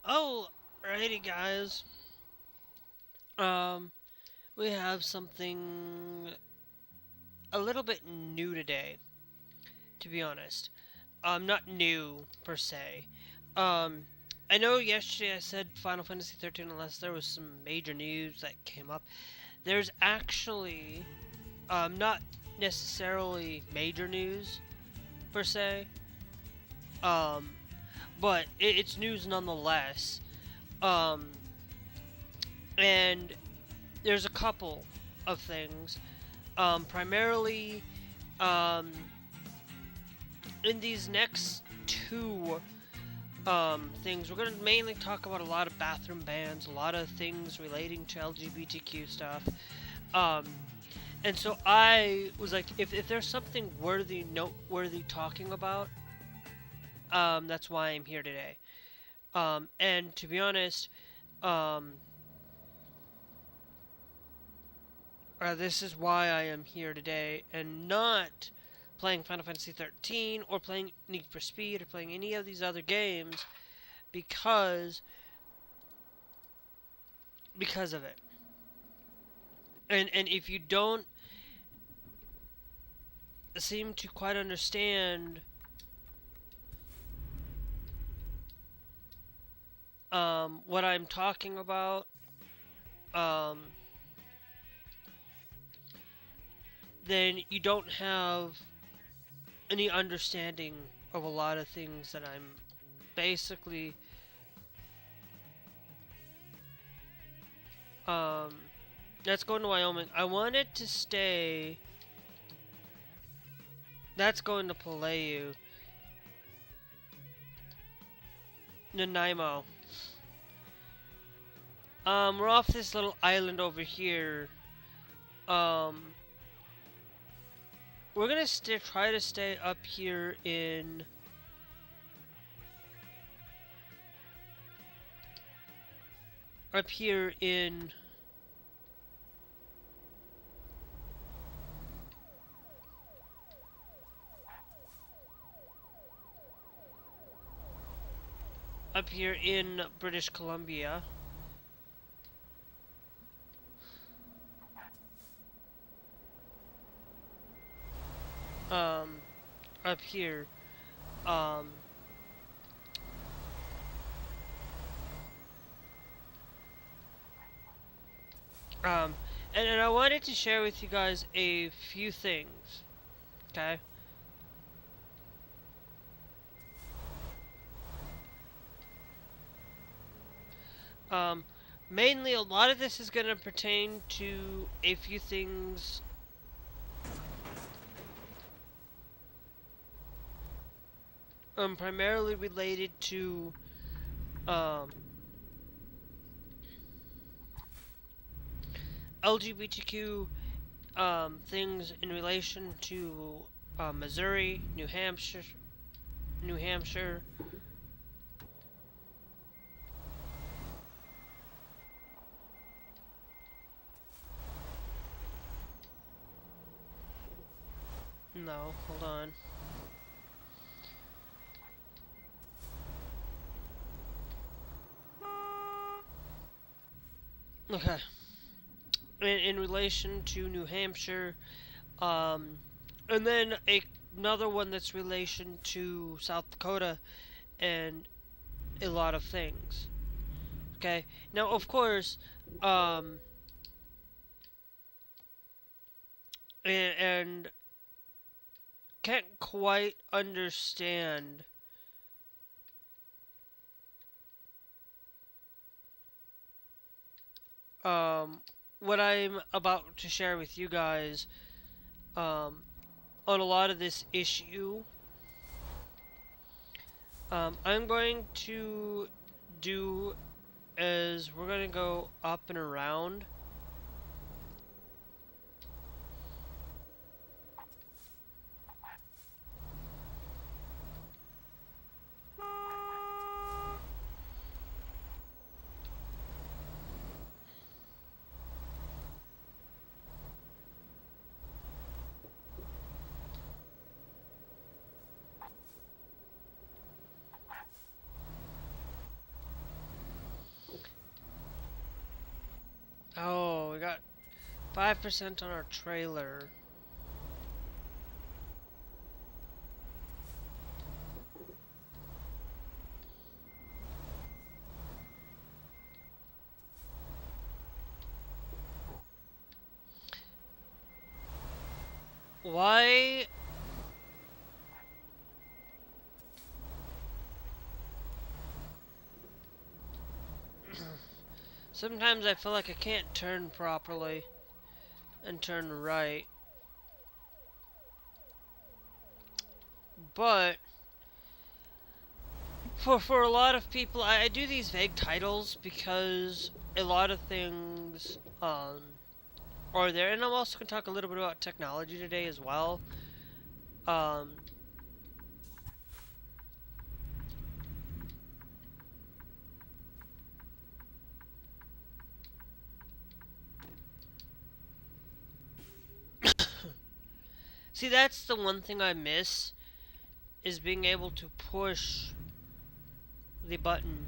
Alrighty, guys. Um, we have something a little bit new today, to be honest. Not new per se. Um, I know yesterday I said Final Fantasy 13 unless there was some major news that came up. There's actually, not necessarily major news per se. Um, but it's news nonetheless. Um, and there's a couple of things. Primarily, um, in these next two things, we're going to mainly talk about a lot of bathroom bans, a lot of things relating to LGBTQ stuff. Um, and so I was like, if there's something noteworthy talking about, that's why I'm here today. And to be honest, um, this is why I am here today, and not playing Final Fantasy 13 or playing Need for Speed or playing any of these other games because of it. And if you don't seem to quite understand what I'm talking about, um, then you don't have any understanding of a lot of things that I'm basically um, that's going to Wyoming. I wanted to stay. That's going to Palayu, Nanaimo. We're off this little island over here. Um, we're gonna try to stay up here in up here in British Columbia. Um, up here. Um, um, and I wanted to share with you guys a few things. Okay. Um, mainly a lot of this is gonna pertain to a few things. Primarily related to um LGBTQ things in relation to Missouri, New Hampshire. No, hold on. Okay. In relation to New Hampshire, um, and then another one that's relation to South Dakota and a lot of things. Okay. Now, of course, um, and can't quite understand um, what I'm about to share with you guys um, on a lot of this issue. I'm going to do is we're going to go up and around. 5% on our trailer. Why? Sometimes I feel like I can't turn properly and turn right. But for a lot of people, I do these vague titles because a lot of things are there, and I'm also going to talk a little bit about technology today as well. Um, See, that's the one thing I miss is being able to push the button.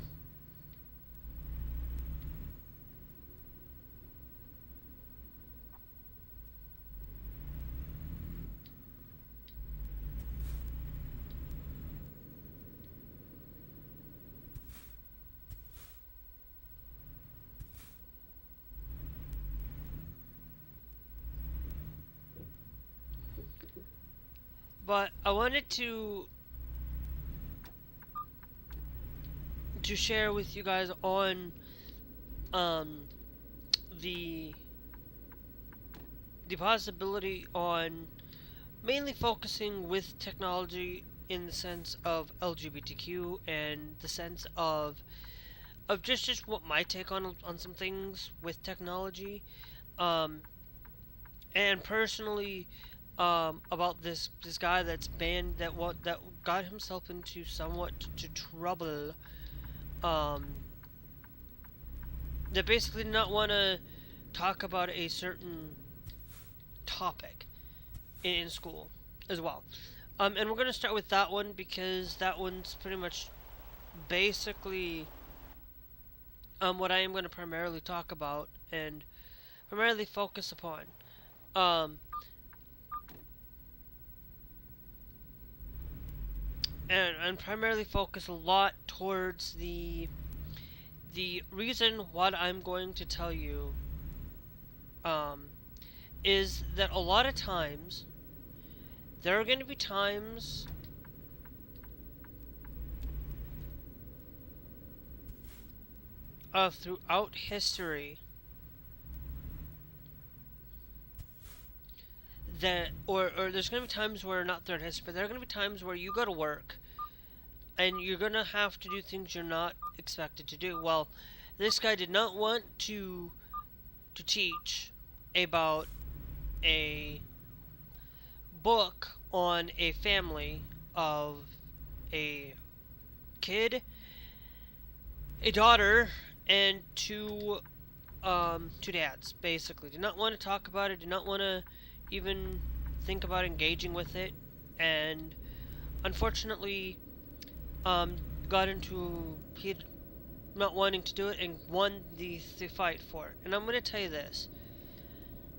But I wanted to share with you guys on um the the possibility on mainly focusing with technology in the sense of LGBTQ and the sense of just what my take on some things with technology, um, and personally, about this guy that's banned that got himself into somewhat to trouble, um, that basically did not want to talk about a certain topic in school as well. And we're gonna start with that one because that one's pretty much basically what I am going to primarily talk about and primarily focus upon. Um, and primarily focus a lot towards the reason what I'm going to tell you um, is that a lot of times there are going to be times throughout history that or there's going to be times where not throughout history, but there are going to be times where you go to work and you're going to have to do things you're not expected to do. Well, this guy did not want to teach about a book on a family of a kid, a daughter, and two dads. Basically, did not want to talk about it. Did not want to even think about engaging with it, and unfortunately, um, got into he not wanting to do it and won the fight for it. And I'm gonna tell you this: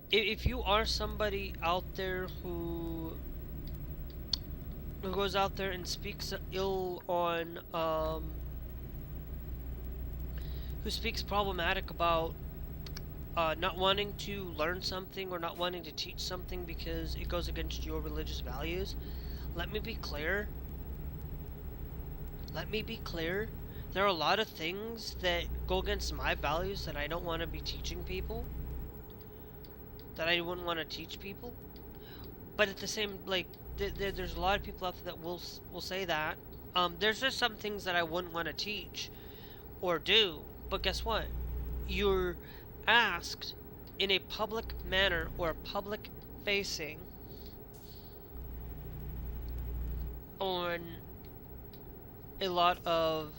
if you are somebody out there who goes out there and speaks ill on who speaks problematic about not wanting to learn something or not wanting to teach something because it goes against your religious values, let me be clear. Let me be clear. There are a lot of things that go against my values that I don't want to be teaching people. That I wouldn't want to teach people. But at the same, like, there's a lot of people out there that will say that. There's just some things that I wouldn't want to teach or do. But guess what? You're asked in a public manner or public facing on a lot of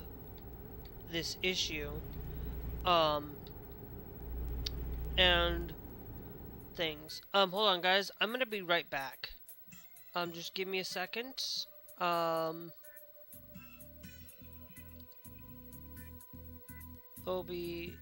this issue, um, and things. Hold on, guys. I'm gonna be right back. Just give me a second. Um, will be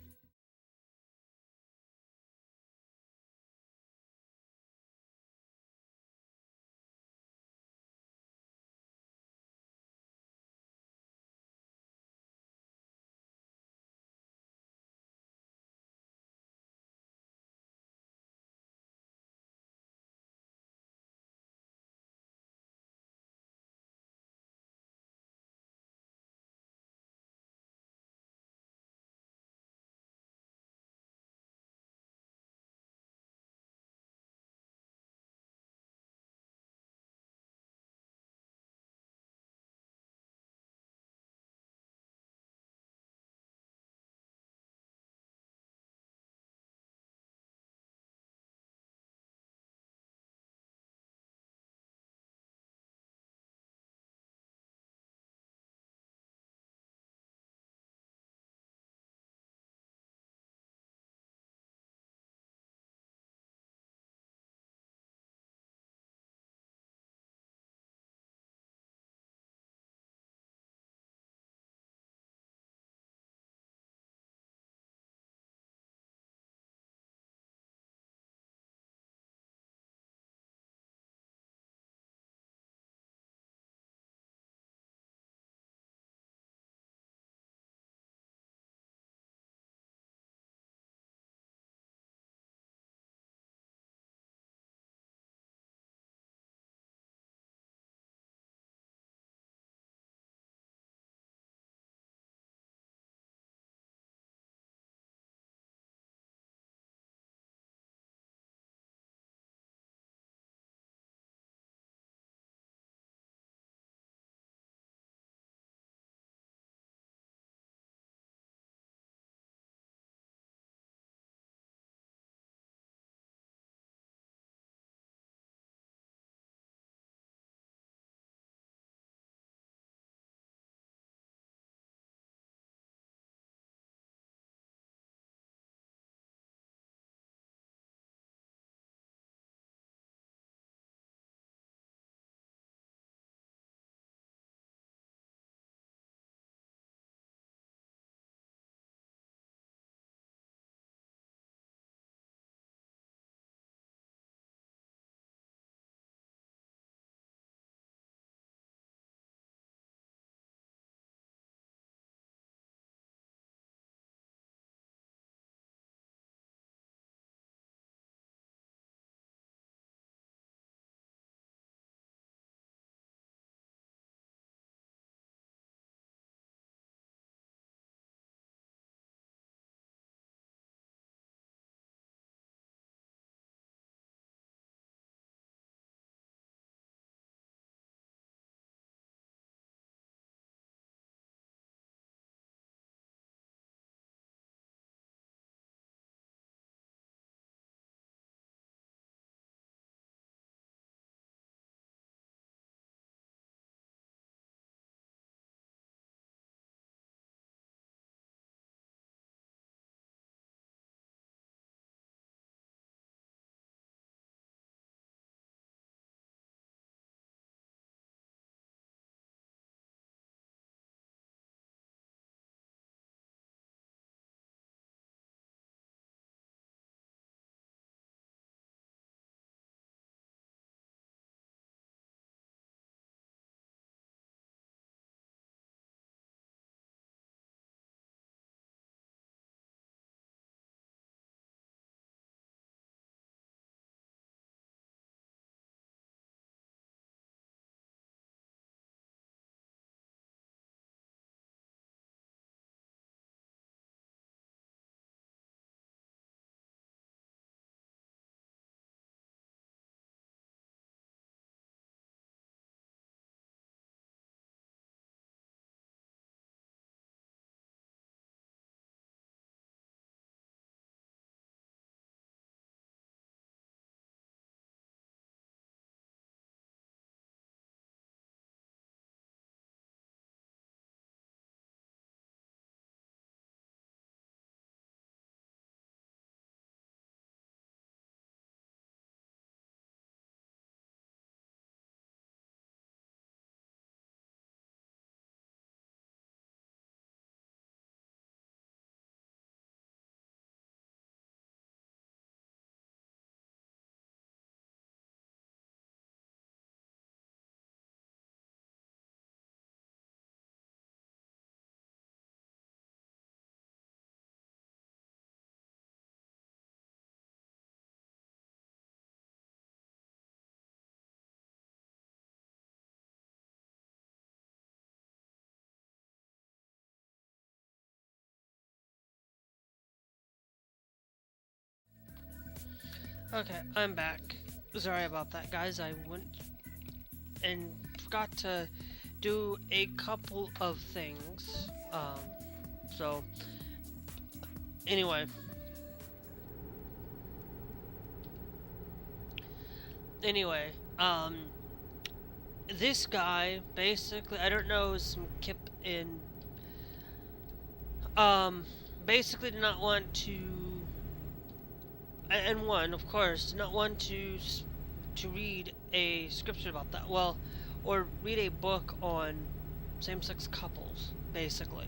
Okay, I'm back. Sorry about that, guys. I went and forgot to do a couple of things. So anyway, anyway, this guy basically, I don't know, some kip in, um, basically did not want to, and one, of course, did not want to read a scripture about that. Well, or read a book on same-sex couples, basically,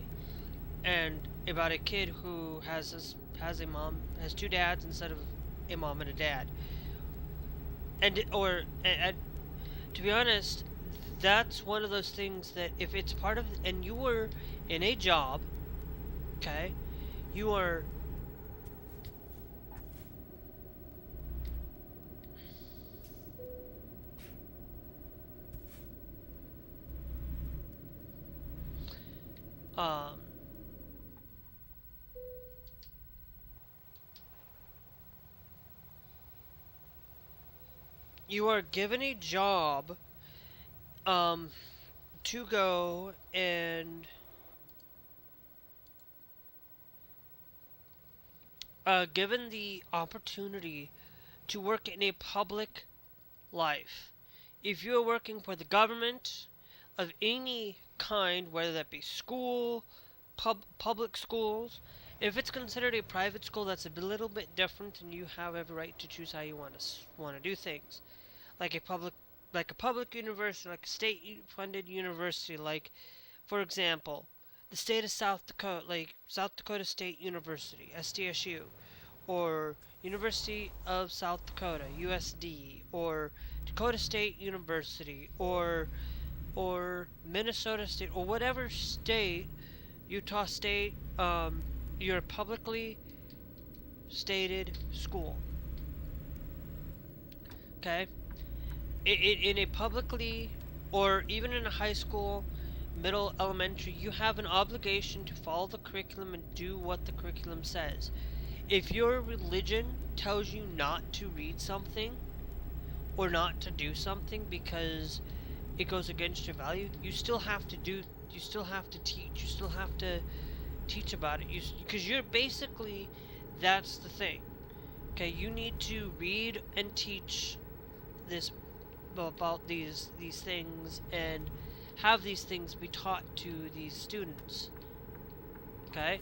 and about a kid who has a mom, has two dads instead of a mom and a dad, and to be honest, that's one of those things that if it's part of, and you were in a job, okay, you are, um, you are given a job, um, to go and given the opportunity to work in a public life. If you're working for the government of any kind, whether that be school, public schools, if it's considered a private school, that's a little bit different, and you have every right to choose how you want to do things. Like a public university, like a state-funded university, like for example, the state of South Dakota, like South Dakota State University, SDSU, or University of South Dakota, USD, or Dakota State University, or Minnesota State, or whatever state, Utah State, your publicly stated school. Okay, in a publicly, or even in a high school, middle, elementary, you have an obligation to follow the curriculum and do what the curriculum says. If your religion tells you not to read something or not to do something because it goes against your value, you still have to teach, you still have to teach about it, because you're basically, that's the thing. Okay, you need to read and teach this about these things and have these things be taught to these students. Okay?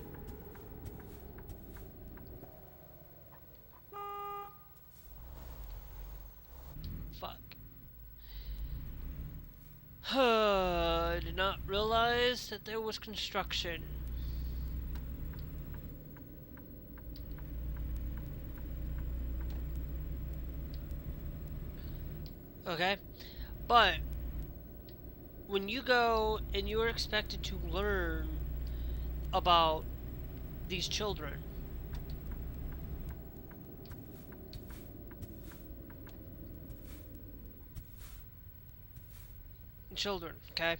Fuck. I did not realize that there was construction. Okay? But when you go and you are expected to learn about these children, okay?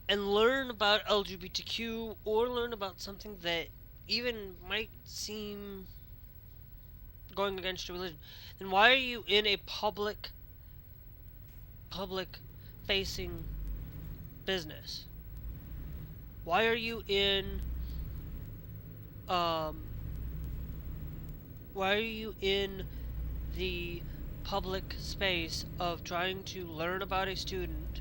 And learn about LGBTQ or learn about something that even might seem going against your religion, then why are you in a public facing business? Why are you in um why are you in the public space of trying to learn about a student,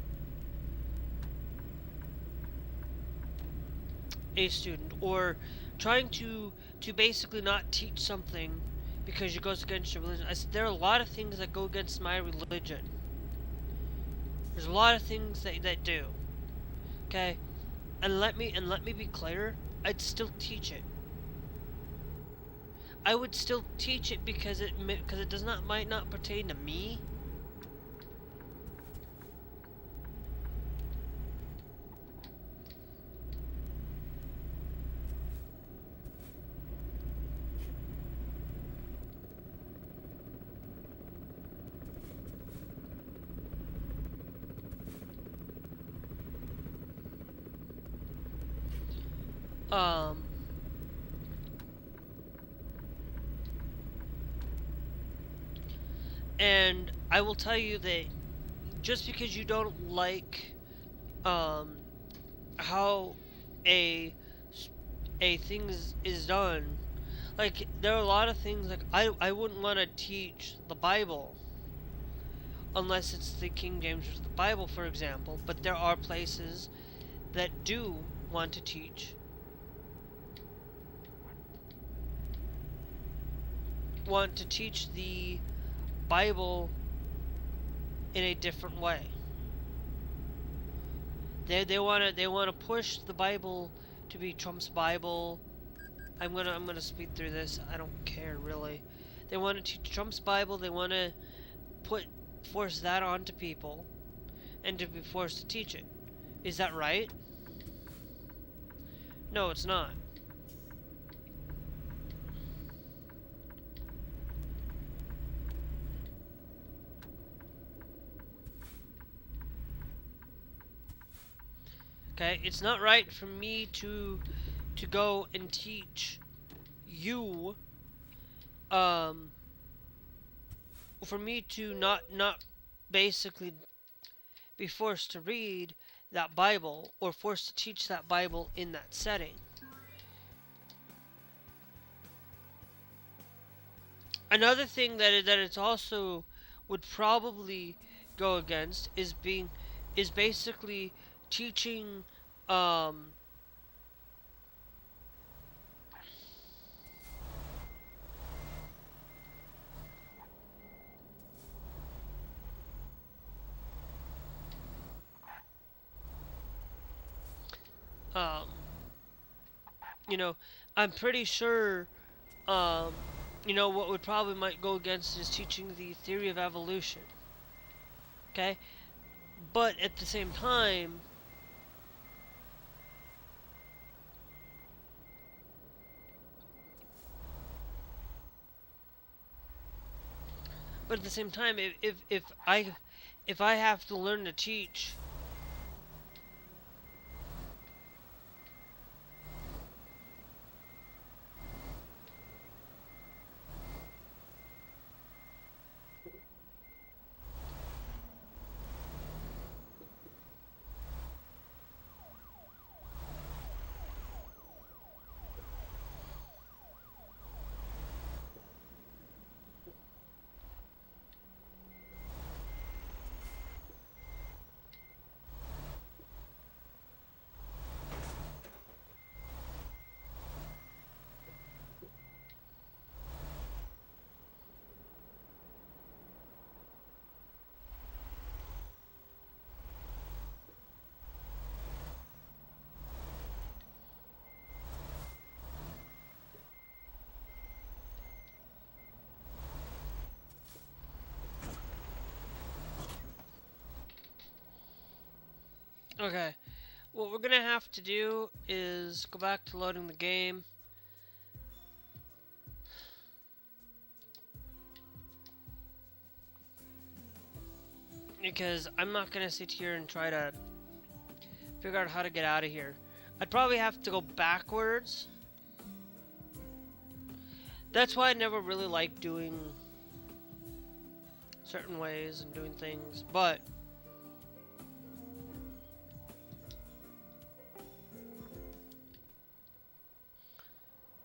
or trying to basically not teach something because it goes against your religion? There are a lot of things that go against my religion. There's a lot of things that do. Okay? And let me be clear, I'd still teach it. I would still teach it because it might not pertain to me. Um And I will tell you that just because you don't like um, how a a thing is done, like there are a lot of things like I wouldn't want to teach the Bible unless it's the King James or the Bible, for example. But there are places that do want to teach the Bible in a different way. They wanna push the Bible to be Trump's Bible. I'm gonna speed through this. I don't care really. They want to teach Trump's Bible. They want to force that onto people, and to be forced to teach it. Is that right? No, it's not. Okay, it's not right for me to go and teach you, um for me to not basically be forced to read that Bible or forced to teach that Bible in that setting. Another thing that it's also would probably go against is basically teaching, um um you know, I'm pretty sure, um what would probably might go against is teaching the theory of evolution. Okay? But at the same time, if I have to learn to teach, okay, what we're gonna have to do is go back to loading the game. Because I'm not gonna sit here and try to figure out how to get out of here. I'd probably have to go backwards. That's why I never really liked doing certain ways and doing things, but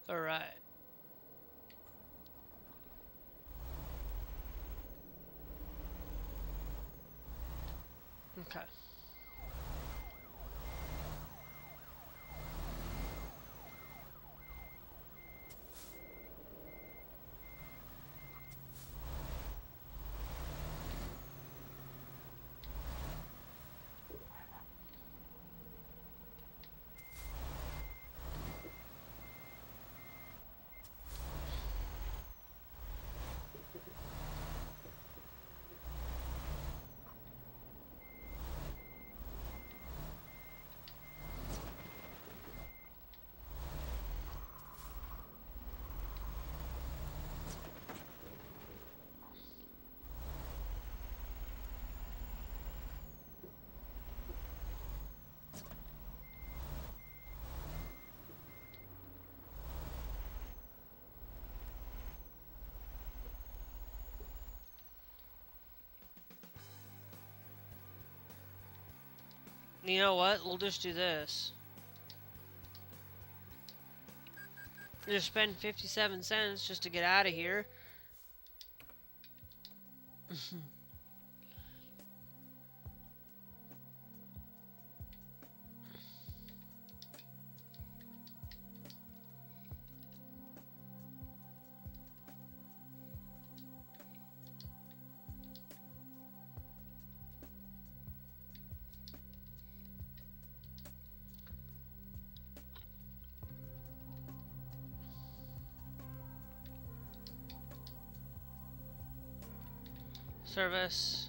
alright. Okay. You know what? We'll just do this. Just spend 57 cents just to get out of here. Service.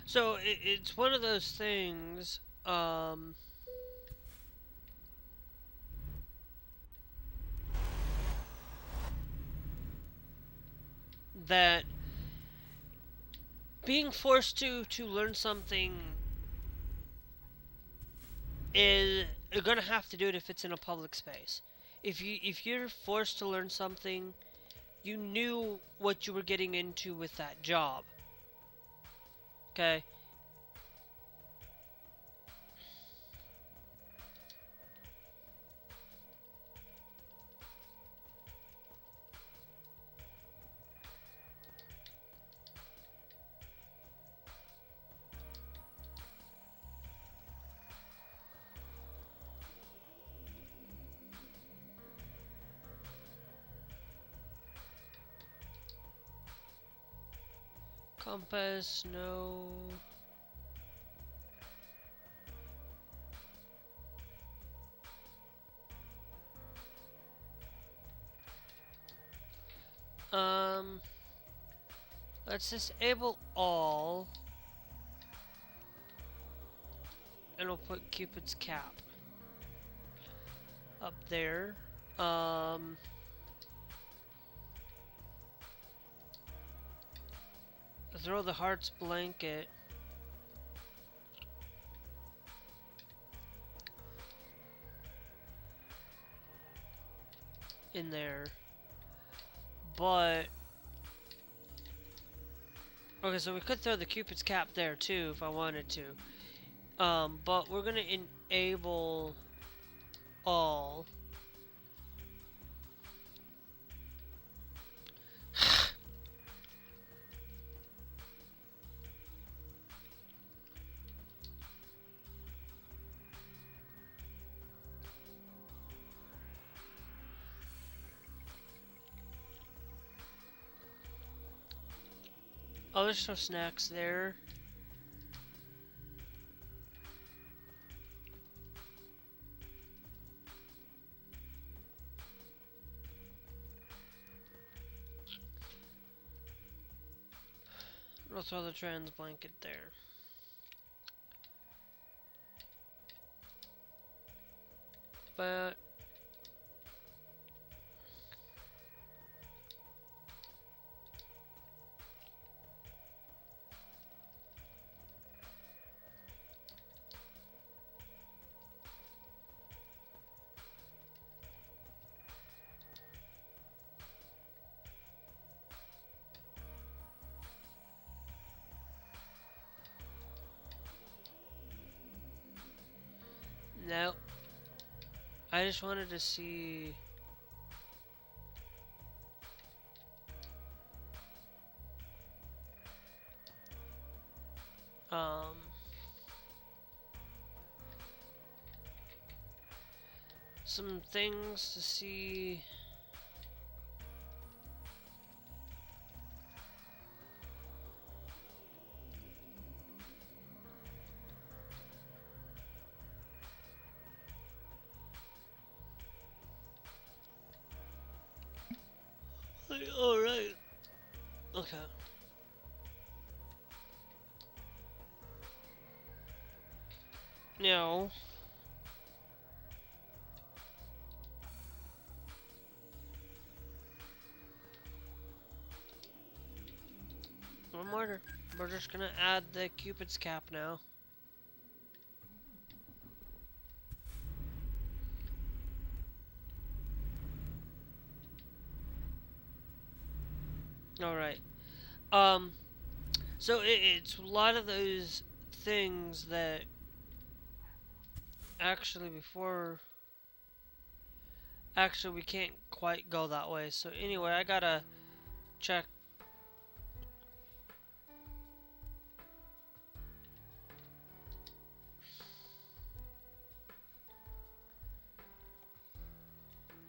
So it's one of those things, that being forced to learn something is you're gonna have to do it if it's in a public space. If you're forced to learn something, you knew what you were getting into with that job. Okay? Compass, no. Um, let's disable all, and we'll put Cupid's cap up there. Throw the heart's blanket in there. But okay, so we could throw the Cupid's cap there too if I wanted to. But we're gonna enable all. Oh, there's no snacks there. We'll throw the trans blanket there. But no, I just wanted to see. Some things to see. Alright. Okay. Now, one more. We're just gonna add the Cupid's cap now. All right. Um. So it's a lot of those things that actually before actually we can't quite go that way. So anyway, I gotta check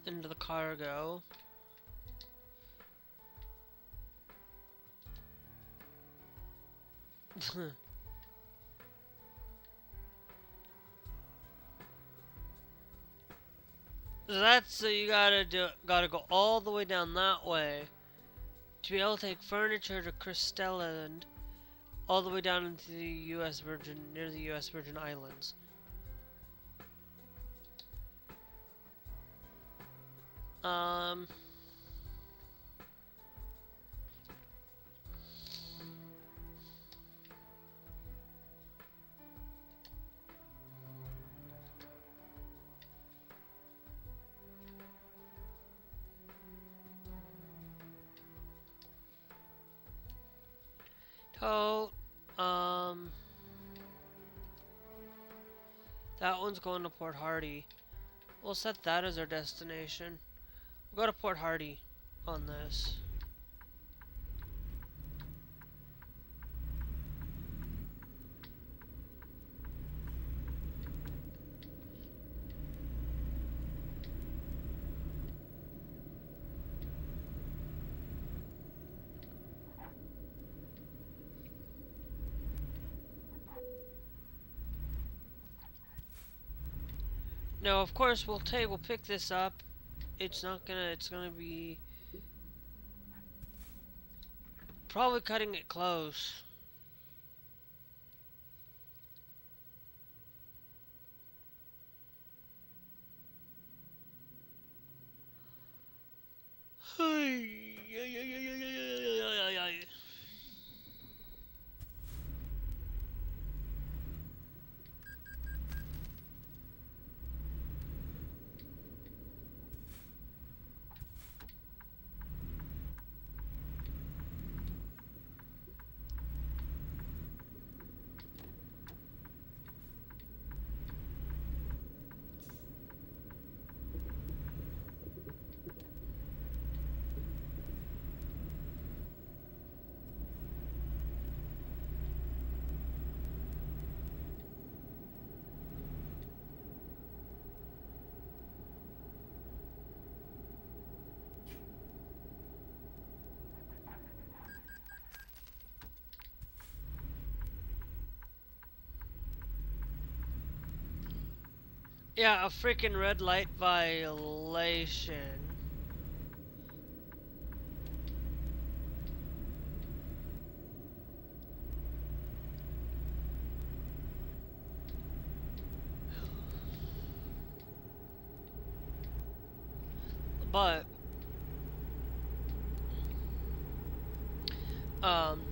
into the cargo. So that's so you gotta go all the way down that way to be able to take furniture to Crystalland, all the way down into the U.S. Virgin near the U.S. Virgin Islands. Um. Tote. Um. That one's going to Port Hardy. We'll set that as our destination. We'll go to Port Hardy on this. Now, of course, we'll pick this up. It's gonna be probably cutting it close. Yeah, a freaking red light violation. But um,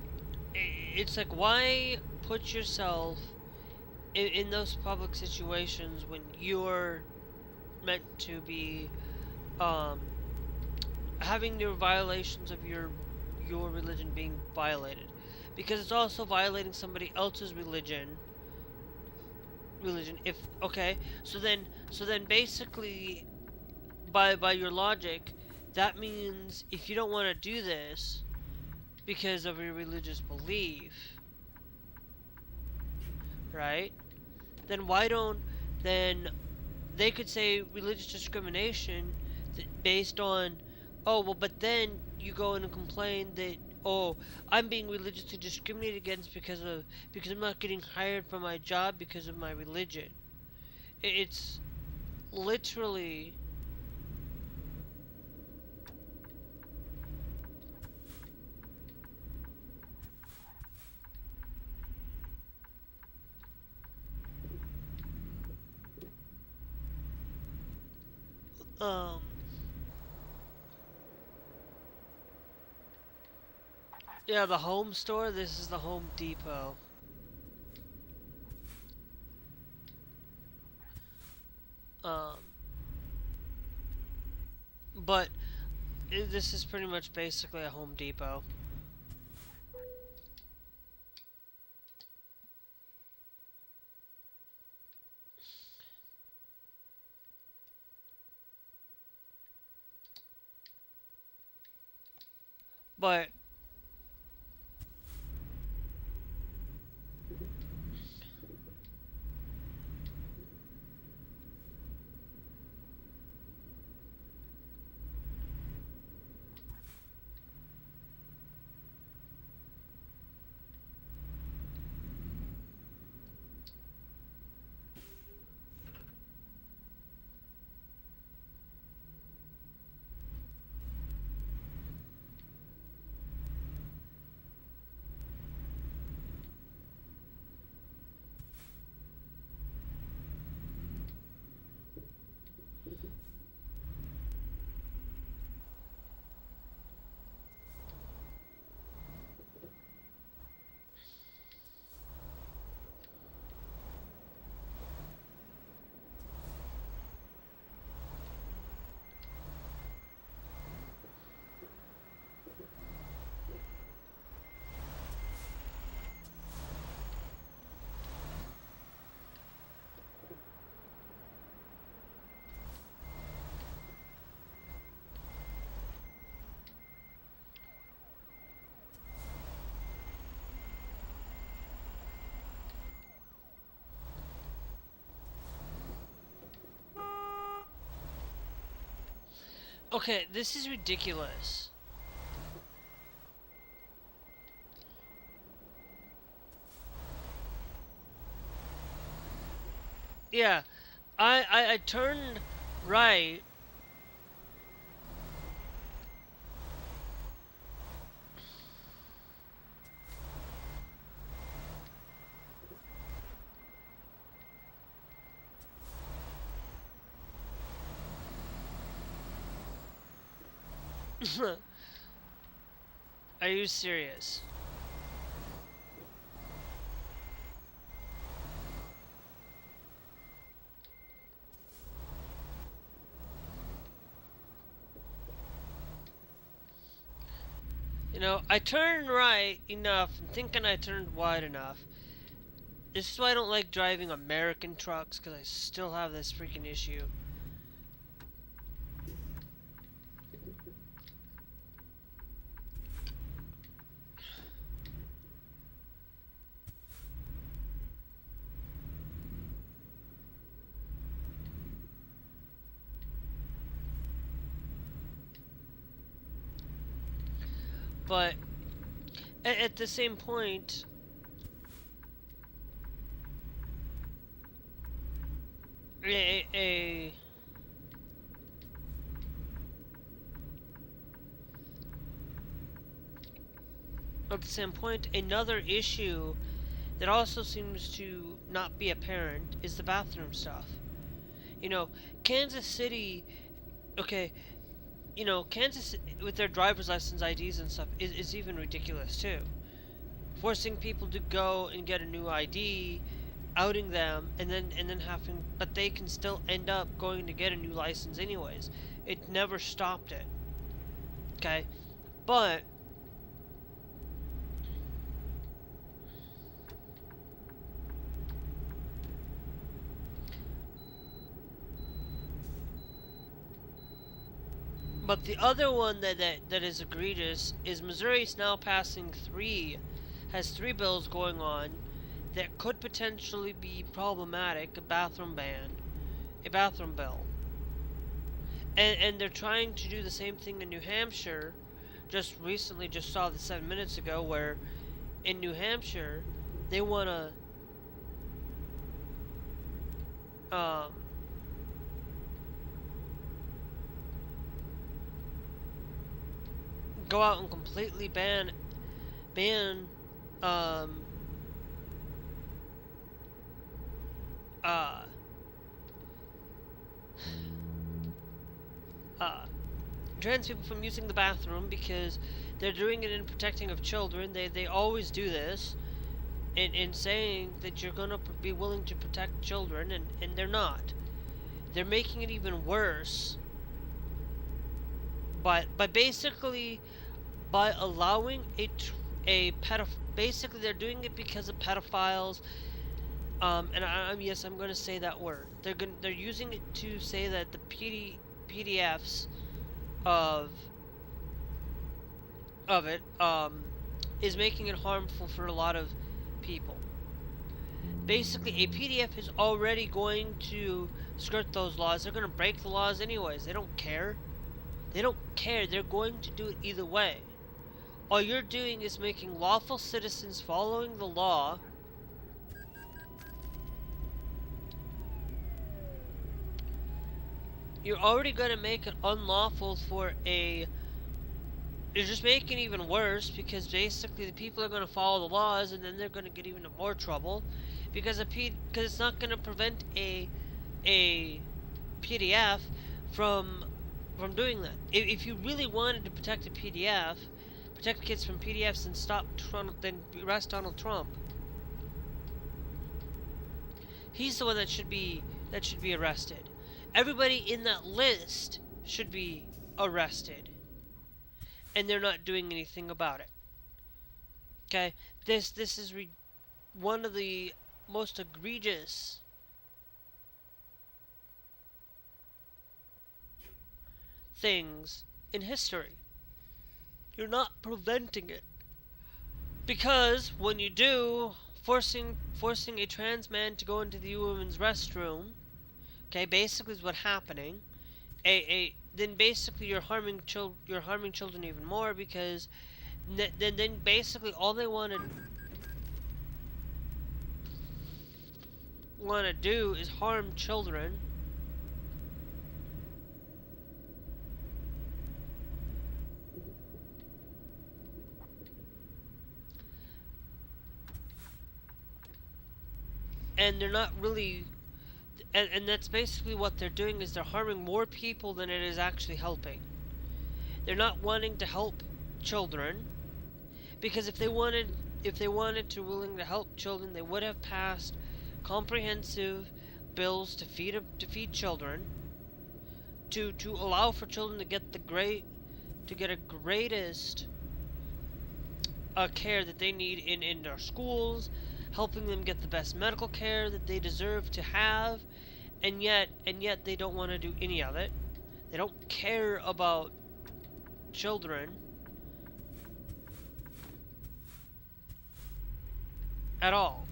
it's like why put yourself in those public situations when you're meant to be um having your violations of your religion being violated, because it's also violating somebody else's religion. If okay, so then basically by your logic, that means if you don't want to do this because of your religious belief, right? Then why don't then they could say religious discrimination based on, oh well, but then you go in and complain that, oh, I'm being religiously discriminated against because I'm not getting hired for my job because of my religion. It's literally um yeah, the home store. This is the Home Depot. Um, but This is pretty much basically a Home Depot. But okay, this is ridiculous. Yeah, I turned right. Are you serious? You know, I turned right enough and thinking I turned wide enough. This is why I don't like driving American trucks, because I still have this freaking issue. But at the same point, a at the same point, another issue that also seems to not be apparent is the bathroom stuff. You know, Kansas City, okay, you know, Kansas with their driver's license IDs and stuff is even ridiculous too. Forcing people to go and get a new ID, outing them, and then having, but they can still end up going to get a new license anyways. It never stopped it. Okay, but the other one that is egregious is Missouri's now passing has three bills going on that could potentially be problematic. A bathroom ban, a bathroom bill, and they're trying to do the same thing in New Hampshire. Just recently, just saw this 7 minutes ago, where in New Hampshire they want to go out and completely ban um, uh, trans people from using the bathroom, because they're doing it in protecting of children. They always do this in saying that you're gonna be willing to protect children, and they're not. They're making it even worse by basically by allowing a basically they're doing it because of pedophiles. Yes, I'm going to say that word. They're using it to say that the PDFs of it is making it harmful for a lot of people. Basically, a PDF is already going to skirt those laws. They're going to break the laws anyways. They don't care. They don't care. They're going to do it either way. All you're doing is making lawful citizens following the law you're already going to make it unlawful for a... You're just making it even worse, because basically the people are going to follow the laws, and then they're going to get even more trouble, because it's not going to prevent a PDF from doing that. If you really wanted to protect a PDF, protect kids from PDFs, and then arrest Donald Trump. He's the one that should be arrested. Everybody in that list should be arrested, and they're not doing anything about it. Okay, this is one of the most egregious things in history. You're not preventing it, because when you do, forcing a trans man to go into the women's restroom, okay, basically is what's happening. Then basically you're harming children even more, because then basically all they want to do is harm children. And they're not really... And that's basically what they're doing, is they're harming more people than it is actually helping. They're not wanting to help children, because if they wanted to help children, they would have passed comprehensive bills to feed children, to allow for children to get a greatest care that they need in our schools, helping them get the best medical care that they deserve to have, and yet they don't want to do any of it. They don't care about children at all.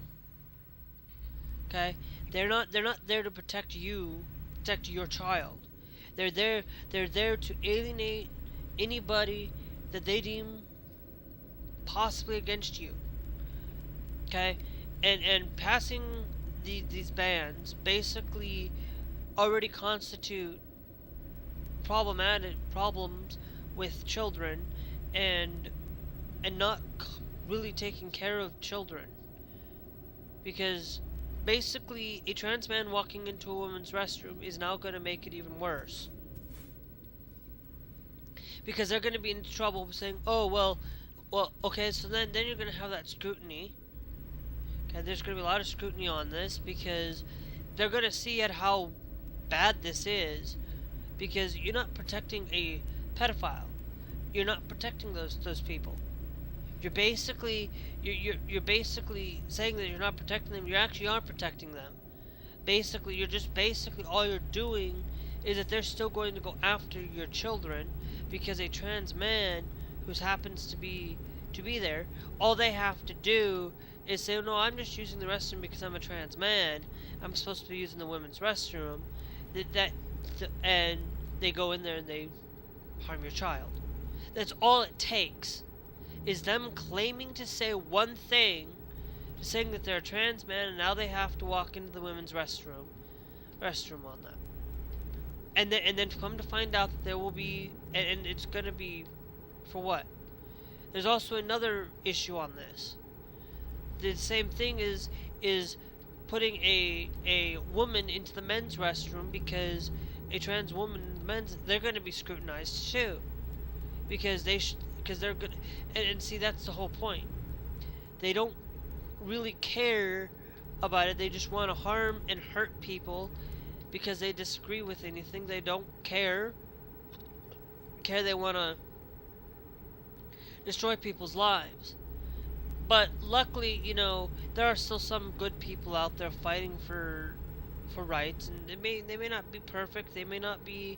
Okay? They're not there to protect your child. They're there to alienate anybody that they deem possibly against you. Okay? And passing these bans basically already constitute problems with children, and not really taking care of children, because basically a trans man walking into a woman's restroom is now going to make it even worse, because they're going to be in trouble saying, oh well, okay, so then you're going to have that scrutiny. Okay, there's going to be a lot of scrutiny on this, because they're going to see at how bad this is, because you're not protecting a pedophile. You're not protecting those people. You're basically saying that you're not protecting them. You actually are protecting them. Basically, all you're doing is that they're still going to go after your children, because a trans man who happens to be there, all they have to do is say, no, I'm just using the restroom because I'm a trans man. I'm supposed to be using the women's restroom. And they go in there and they harm your child. That's all it takes, is them claiming to say one thing, saying that they're a trans man, and now they have to walk into the women's restroom on that. And then come to find out that there will be, and it's going to be for what? There's also another issue on this. The same thing is putting a woman into the men's restroom, because a trans woman in the men's, they're going to be scrutinized too, because they're good. And see, that's the whole point. They don't really care about it. They just want to harm and hurt people because they disagree with anything. They don't care care. They want to destroy people's lives. But luckily, you know, there are still some good people out there fighting for rights, and they may not be perfect. They may not be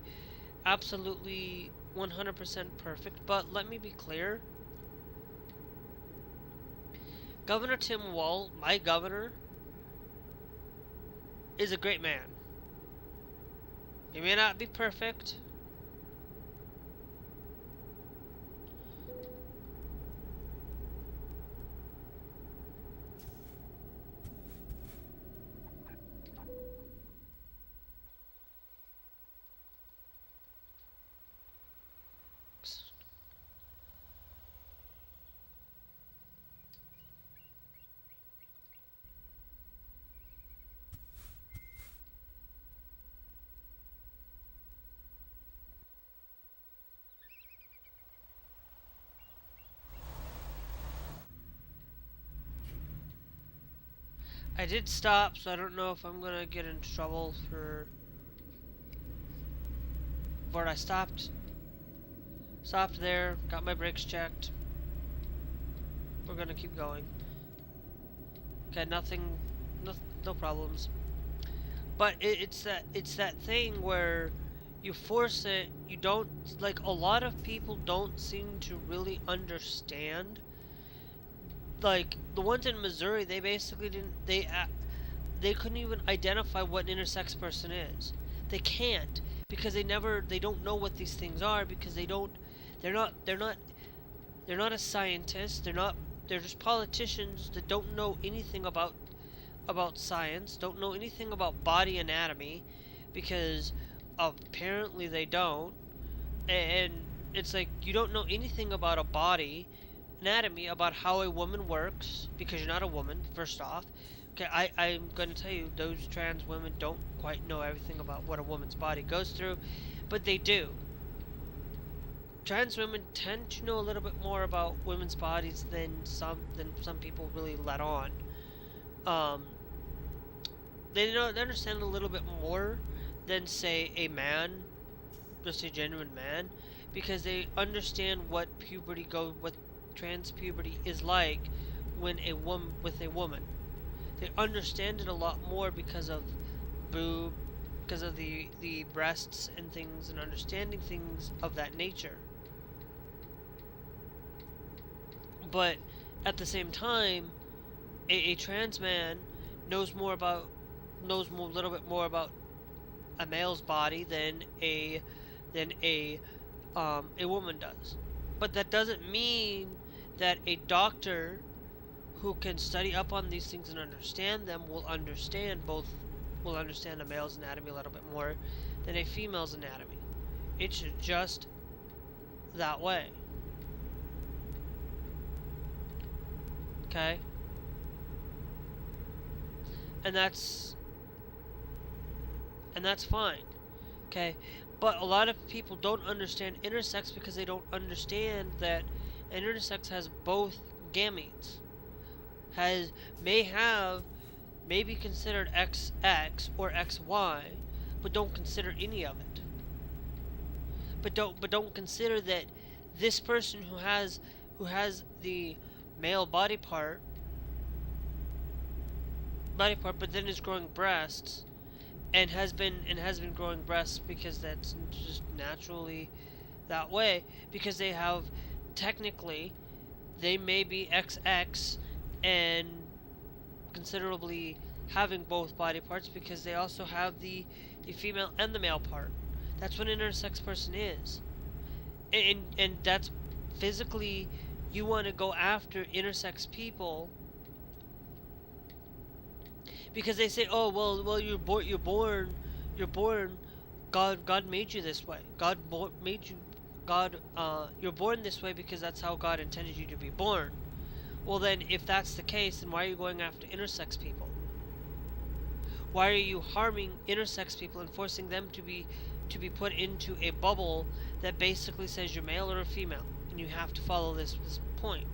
absolutely 100% perfect. But let me be clear. Governor Tim Walz, my governor, is a great man. He may not be perfect. I did stop, so I don't know if I'm gonna get into trouble for. But I stopped there, got my brakes checked. We're gonna keep going. Okay, nothing, no problems. But it's that thing where you force it. You don't, like, a lot of people don't seem to really understand. Like the ones in Missouri, they basically didn't. They couldn't even identify what an intersex person is. They can't because they don't know what these things are because they're not a scientist. They're just politicians that don't know anything about science, don't know anything about body anatomy because apparently they don't. And it's like you don't know anything about a body anatomy, about how a woman works because you're not a woman, first off. Okay, I'm going to tell you, those trans women don't quite know everything about what a woman's body goes through, but they do. Trans women tend to know a little bit more about women's bodies than some people really let on. They understand a little bit more than, say, a man, just a genuine man, because they understand what trans puberty is like when with a woman. They understand it a lot more because of because of the breasts and things, and understanding things of that nature. But at the same time, a trans man knows a little bit more about a male's body than a woman does. But that doesn't mean that a doctor who can study up on these things and understand them will understand a male's anatomy a little bit more than a female's anatomy. It's just that way. Okay? And that's fine. Okay? But a lot of people don't understand intersex because they don't understand that an intersex has both gametes. May be considered XX or XY, but don't consider any of it. But don't consider that this person who has the male body part, but then is growing breasts, and has been growing breasts because that's just naturally that way, because technically they may be XX and considerably having both body parts because they also have the female and the male part. That's what an intersex person is. And that's physically, you want to go after intersex people because they say, oh, well, you're born, God made you this way. You're born this way because that's how God intended you to be born. Well, then, if that's the case, then why are you going after intersex people? Why are you harming intersex people and forcing them to be put into a bubble that basically says you're male or a female, and you have to follow this point?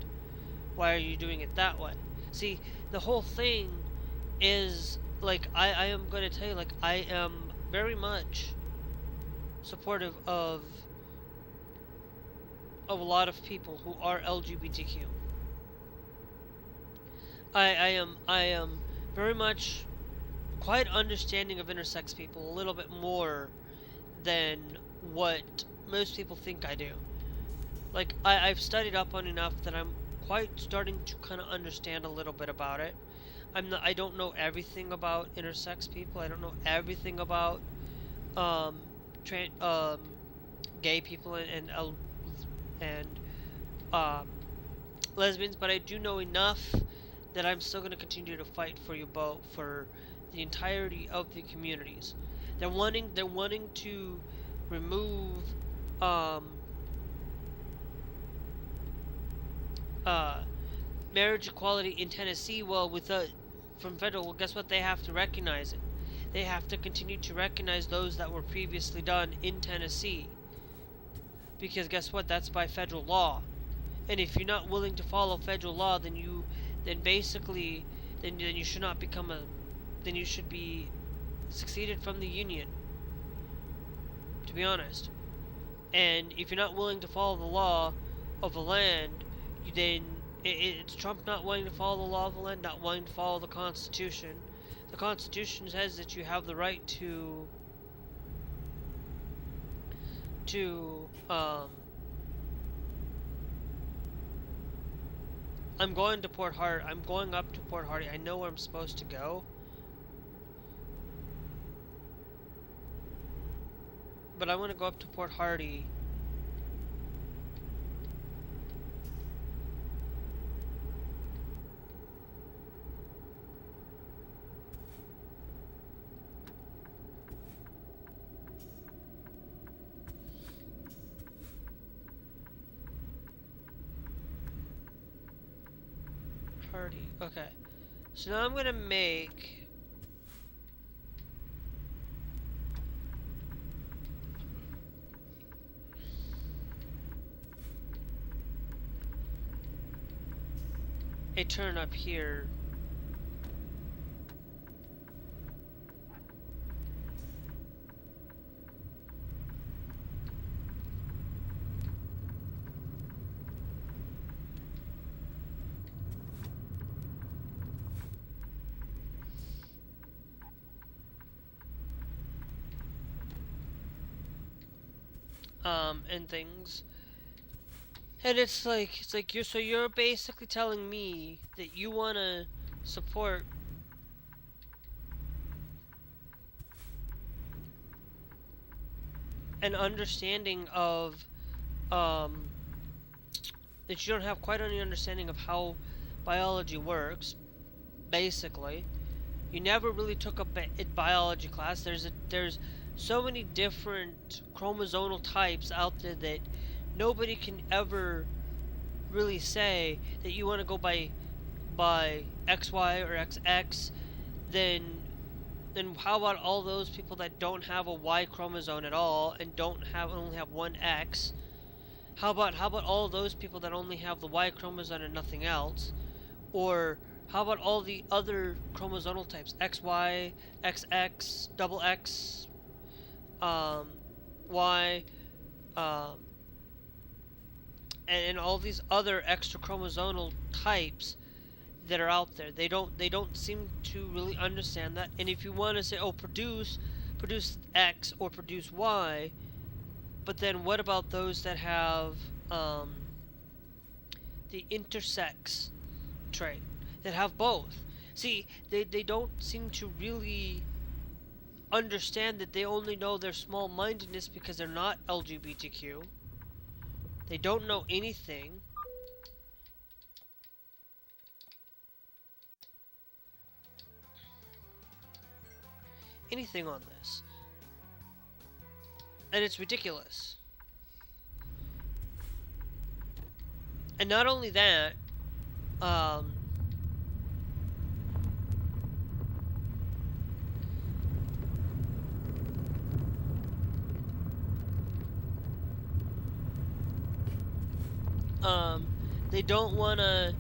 Why are you doing it that way? See, the whole thing is, like, I am going to tell you, like, I am very much supportive of of a lot of people who are LGBTQ. I am very much quite understanding of intersex people, a little bit more than what most people think I do. Like, I've studied up on enough that I'm quite starting to kind of understand a little bit about it. I don't know everything about intersex people. I don't know everything about um, gay people and um, lesbians, but I do know enough that I'm still going to continue to fight for you both, for the entirety of the communities. They're wanting to remove um, uh, marriage equality in Tennessee. Well, from federal, well, guess what? They have to recognize it. They have to continue to recognize those that were previously done in Tennessee, because guess what? That's by federal law. And if you're not willing to follow federal law, then basically, then you should not become then you should be succeeded from the union. To be honest, and if you're not willing to follow the law of the land, then it's Trump not wanting to follow the law of the land, not wanting to follow the Constitution. The Constitution says that you have the right to I'm going to Port Hardy. I'm going up to Port Hardy. I know where I'm supposed to go. But I want to go up to Port Hardy. Hardy. Okay. So now I'm going to make a turn up here. And things. And it's like you're basically telling me that you want to support an understanding of that you don't have quite any understanding of how biology works. Basically, you never really took a biology class. There's so many different chromosomal types out there that nobody can ever really say that you want to go by XY or XX. Then how about all those people that don't have a Y chromosome at all and only have one X? How about all those people that only have the Y chromosome and nothing else? Or how about all the other chromosomal types? XY, XX, double X, Y, um, and all these other extra chromosomal types that are out there. They don't seem to really understand that. And if you want to say, oh, produce X or produce Y, but then what about those that have the intersex trait, that have both? See, they don't seem to really understand that they only know their small-mindedness because they're not LGBTQ. They don't know anything. Anything on this. And it's ridiculous. And not only that, they don't want to,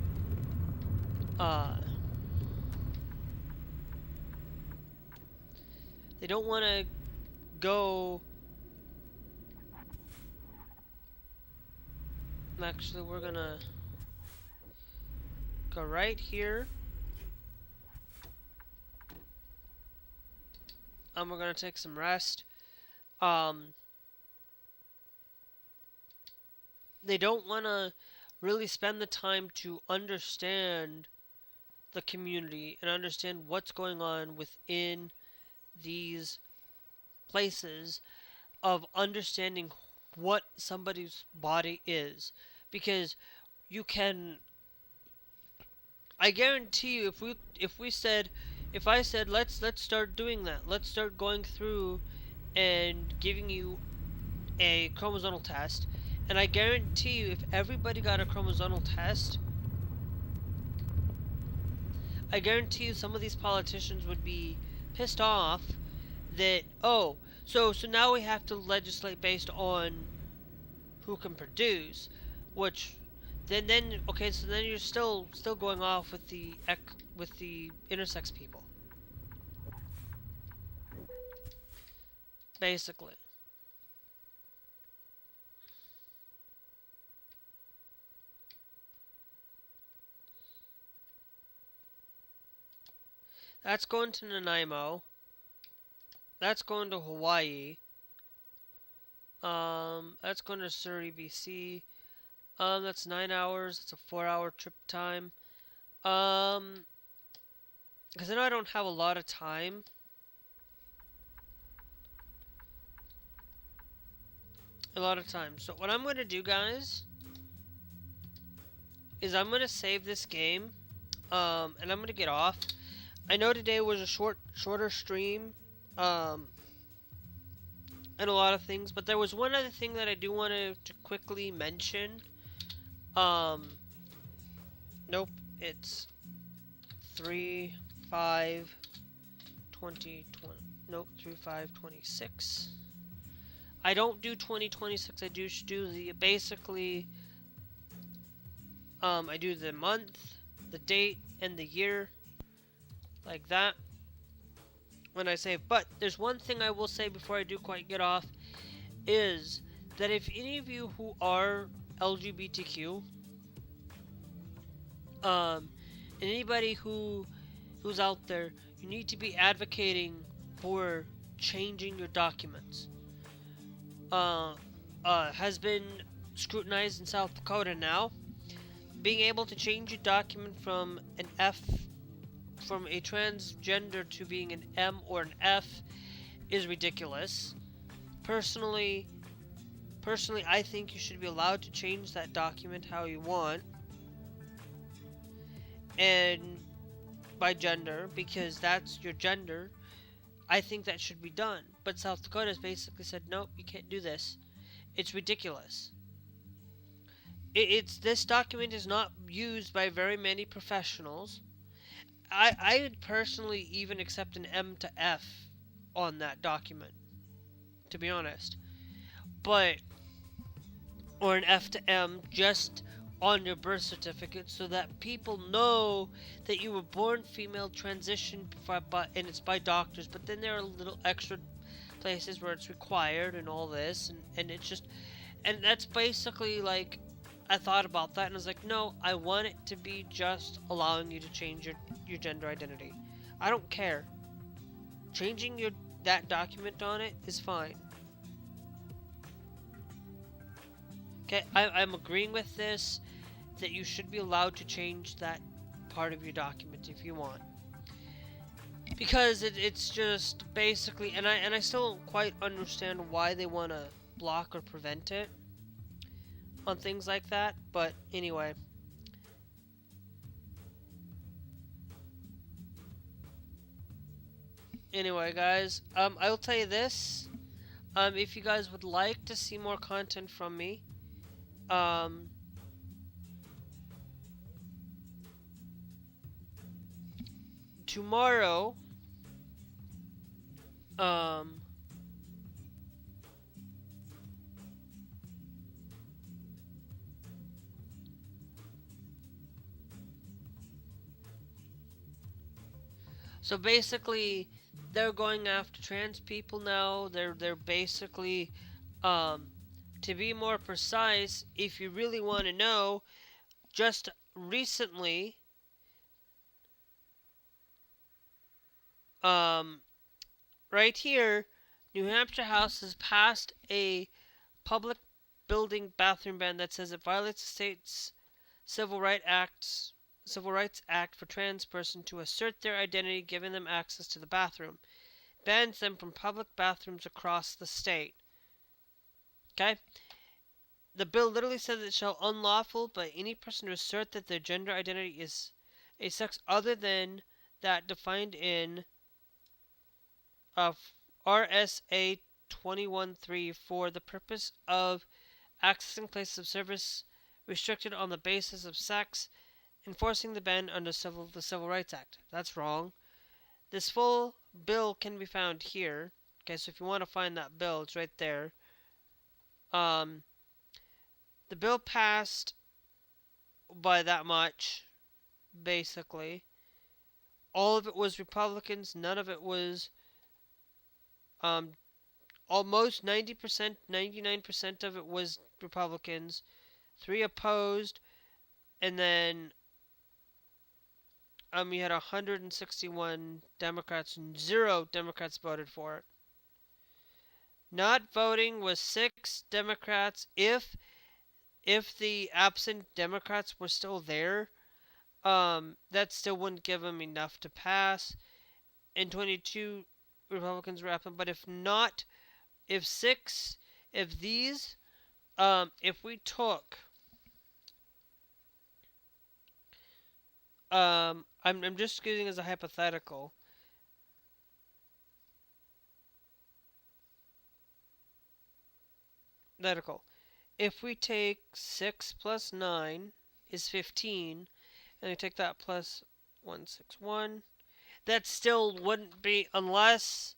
they don't want to go Actually, we're gonna go right here. We're gonna take some rest. They don't wanna really spend the time to understand the community and understand what's going on within these places of understanding what somebody's body is, because you can, I guarantee you, if I said let's start doing that, let's start going through and giving you a chromosomal test, and I guarantee you, if everybody got a chromosomal test, I guarantee you some of these politicians would be pissed off that, oh, so now we have to legislate based on who can produce, which then okay, so then you're still going off with the intersex people, basically. That's going to Nanaimo. That's going to Hawaii. That's going to Surrey, BC. That's 9 hours. That's a 4-hour trip time. Because I know I don't have a lot of time. So what I'm going to do, guys, is I'm going to save this game. And I'm going to get off. I know today was a shorter stream. And a lot of things, but there was one other thing that I do want to quickly mention. Nope, it's 3/5/2020. Nope, 3/5/26. I don't do 2026. I do the basically. I do the month, the date, and the year, like that. When I say, but there's one thing I will say before I do quite get off, is that if any of you who are LGBTQ, and anybody who's out there, you need to be advocating for changing your documents. Has been scrutinized in South Dakota now. Being able to change your document from an F, from a transgender, to being an M or an F is ridiculous. Personally, I think you should be allowed to change that document how you want, and by gender, because that's your gender. I think that should be done, but South Dakota has basically said, nope, you can't do this. It's ridiculous. This document is not used by very many professionals. I would personally even accept an M to F on that document, to be honest. But, or an F to M just on your birth certificate, so that people know that you were born female, transitioned, and it's by doctors. But then there are little extra places where it's required and all this, and it's just, and that's basically like, I thought about that and I was like, no, I want it to be just allowing you to change your gender identity. I don't care. Changing that document on it is fine. Okay, I'm agreeing with this, that you should be allowed to change that part of your document if you want. Because it's just basically, and I still don't quite understand why they want to block or prevent it on things like that, but anyway. Anyway, guys, I'll tell you this, if you guys would like to see more content from me, tomorrow, so basically, they're going after trans people now. They're basically To be more precise, if you really want to know, just recently, um, right here, New Hampshire House has passed a public building bathroom ban that says it violates the state's Civil Rights Act for trans person to assert their identity, giving them access to the bathroom. Bans them from public bathrooms across the state. Okay? The bill literally says it shall unlawful by any person to assert that their gender identity is a sex other than that defined in RSA 21.3 for the purpose of accessing places of service restricted on the basis of sex, enforcing the ban under the Civil Rights Act. That's wrong. This full bill can be found here. Okay, so if you want to find that bill, it's right there. The bill passed by that much, basically. All of it was Republicans. None of it was, almost 90%, 99% of it was Republicans. 3 opposed, and then you had 161 Democrats, and 0 Democrats voted for it. Not voting was 6 Democrats. If the absent Democrats were still there, that still wouldn't give them enough to pass. And 22 Republicans were absent. But if not, if we took, I'm just using as a hypothetical. If we take 6 plus 9 is 15, and we take that plus 161, that still wouldn't be, unless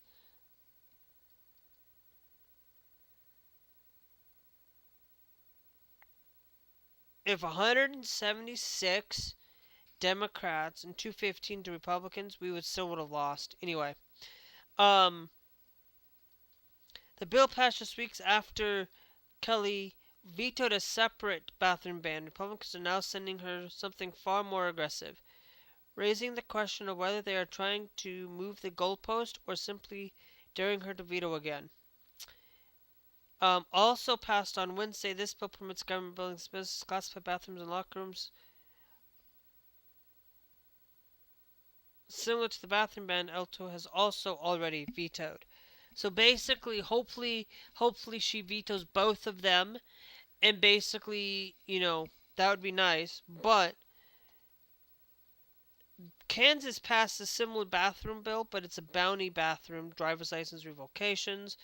if 176 Democrats and 215 to Republicans, we would have lost. Anyway, the bill passed just weeks after Kelly vetoed a separate bathroom ban. Republicans are now sending her something far more aggressive, raising the question of whether they are trying to move the goalpost or simply daring her to veto again. Also passed on Wednesday, this bill permits government buildings and businesses to classify bathrooms and locker rooms similar to the bathroom ban Alto has also already vetoed. So basically, hopefully she vetoes both of them, and basically, that would be nice. But Kansas passed a similar bathroom bill, but it's a bounty bathroom, driver's license revocations,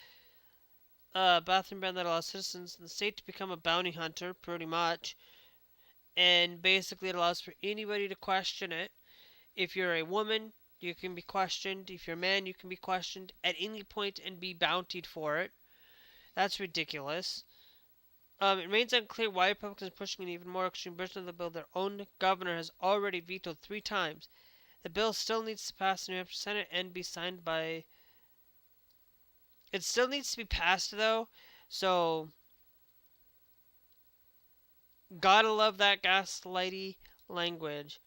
bathroom ban that allows citizens in the state to become a bounty hunter, pretty much. And basically, it allows for anybody to question it. If you're a woman, you can be questioned. If you're a man, you can be questioned at any point and be bountied for it. That's ridiculous. It remains unclear why Republicans are pushing an even more extreme version of the bill their own governor has already vetoed 3 times. The bill still needs to pass the New Hampshire Senate and be signed by... It still needs to be passed, though, so... Gotta love that gaslighty language.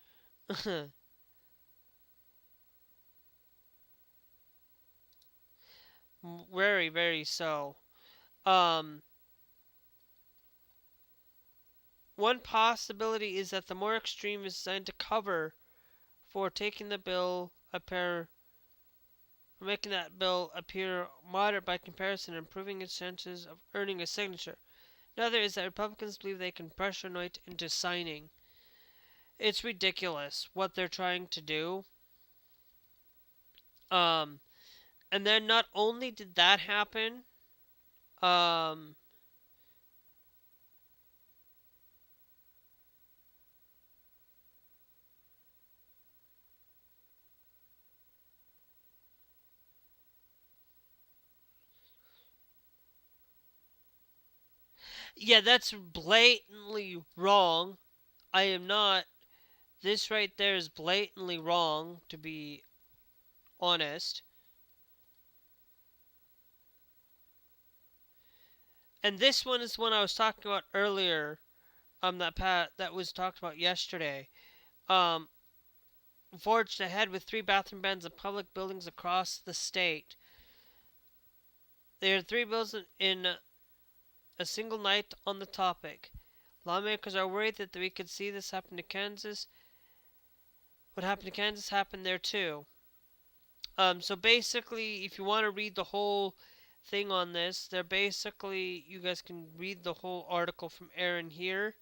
Very, very so. One possibility is that the more extreme is designed to cover for making that bill appear moderate by comparison and improving its chances of earning a signature. Another is that Republicans believe they can pressure Noit into signing. It's ridiculous what they're trying to do. And then not only did that happen, yeah, that's blatantly wrong. I am not. This right there is blatantly wrong, to be honest. And this one is one I was talking about earlier. That was talked about yesterday. Um, Forged ahead with 3 bathroom bans in public buildings across the state. There are 3 bills in a single night on the topic. Lawmakers are worried that we could see this happen to Kansas. What happened to Kansas happened there too. So basically, if you want to read the whole thing on this, they're basically, you guys can read the whole article from Aaron here.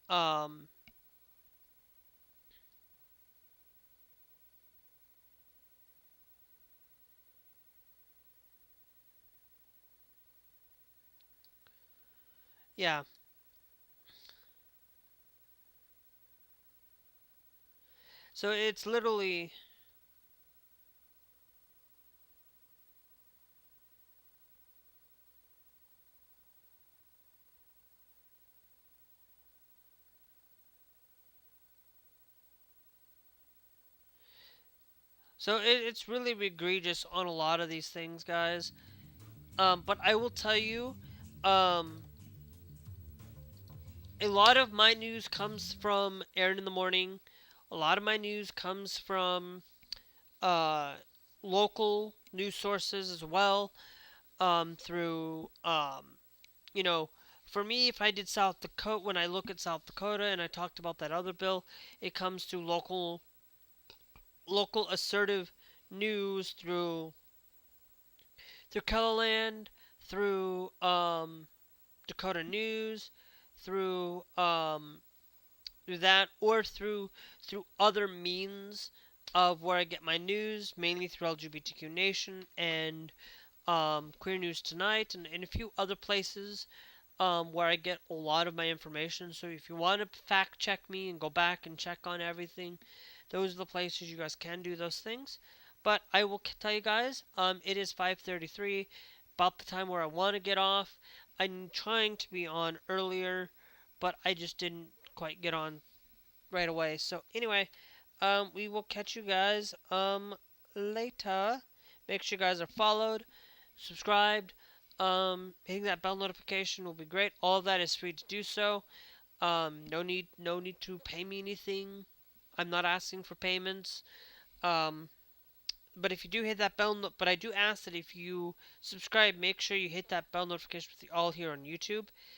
Um, yeah. So it's literally, it's really egregious on a lot of these things, guys. But I will tell you, um, a lot of my news comes from Aaron in the Morning. A lot of my news comes from uh, local news sources as well. Through you know, for me, if I did South Dakota, when I look at South Dakota and I talked about that other bill, it comes to local assertive news through Kellerland, through Dakota News, through through that, or through other means of where I get my news, mainly through LGBTQ Nation and Queer News Tonight, and a few other places where I get a lot of my information. So if you want to fact check me and go back and check on everything, those are the places you guys can do those things. But I will tell you guys, it is 5:33, about the time where I want to get off. I'm trying to be on earlier, but I just didn't quite get on right away. So anyway, we will catch you guys later. Make sure you guys are followed, subscribed. Hitting that bell notification will be great. All of that is free to do so. No need to pay me anything. I'm not asking for payments. Um, but if you do hit that but I do ask that if you subscribe, make sure you hit that bell notification with the all here on YouTube.